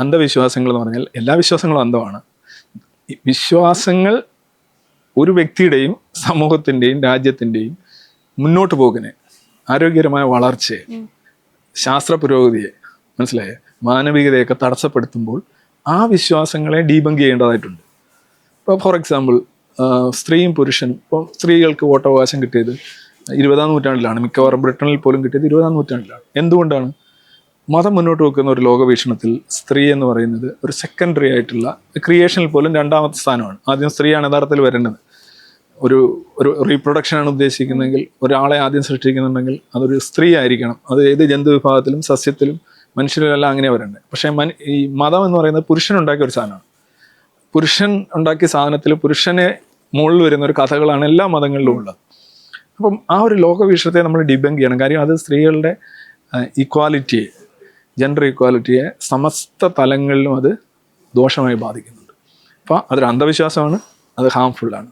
അന്ധവിശ്വാസങ്ങൾ എന്ന് പറഞ്ഞാൽ എല്ലാ വിശ്വാസങ്ങളും അന്ധമാണ്. വിശ്വാസങ്ങൾ ഒരു വ്യക്തിയുടെയും സമൂഹത്തിൻ്റെയും രാജ്യത്തിൻ്റെയും മുന്നോട്ട് പോകിനെ, ആരോഗ്യകരമായ വളർച്ചയെ, ശാസ്ത്ര പുരോഗതിയെ, മനസ്സിലായേ, മാനവികതയൊക്കെ തടസ്സപ്പെടുത്തുമ്പോൾ ആ വിശ്വാസങ്ങളെ ഡീബങ്ക് ചെയ്യേണ്ടതായിട്ടുണ്ട്. ഇപ്പോൾ ഫോർ എക്സാമ്പിൾ സ്ത്രീയും പുരുഷനും, ഇപ്പോൾ സ്ത്രീകൾക്ക് വോട്ടവകാശം കിട്ടിയത് 20-ാം നൂറ്റാണ്ടിലാണ്. മിക്കവാറും ബ്രിട്ടനിൽ പോലും കിട്ടിയത് 20-ാം നൂറ്റാണ്ടിലാണ്. എന്തുകൊണ്ടാണ്? മതം മുന്നോട്ട് വെക്കുന്ന ഒരു ലോകവീക്ഷണത്തിൽ സ്ത്രീ എന്ന് പറയുന്നത് ഒരു സെക്കൻഡറി ആയിട്ടുള്ള, ക്രിയേഷനിൽ പോലും 2ാമത്തെ സ്ഥാനമാണ്. ആദ്യം സ്ത്രീയാണ് യഥാർത്ഥത്തിൽ വരേണ്ടത്. ഒരു റീപ്രൊഡക്ഷനാണ് ഉദ്ദേശിക്കുന്നതെങ്കിൽ, ഒരാളെ ആദ്യം സൃഷ്ടിക്കുന്നുണ്ടെങ്കിൽ അതൊരു സ്ത്രീ ആയിരിക്കണം. അത് ഏത് ജന്തു വിഭാഗത്തിലും സസ്യത്തിലും മനുഷ്യരിലെല്ലാം അങ്ങനെ വരേണ്ടത്. പക്ഷേ ഈ മതം എന്ന് പറയുന്നത് പുരുഷനുണ്ടാക്കിയ ഒരു സാധനമാണ്. പുരുഷൻ ഉണ്ടാക്കിയ സാധനത്തിൽ പുരുഷനെ മുകളിൽ വരുന്ന ഒരു കഥകളാണ് എല്ലാ മതങ്ങളിലും ഉള്ളത്. അപ്പം ആ ഒരു ലോകവീക്ഷണത്തെ നമ്മൾ ഡിബങ്ക് ചെയ്യണം. കാര്യം അത് സ്ത്രീകളുടെ ഈക്വാലിറ്റിയെ, ജെൻഡർ ഈക്വാലിറ്റിയെ സമസ്ത തലങ്ങളിലും അത് ദോഷമായി ബാധിക്കുന്നുണ്ട്. അപ്പോൾ അതൊരു അന്ധവിശ്വാസമാണ്, അത് ഹാംഫുള്ളാണ്.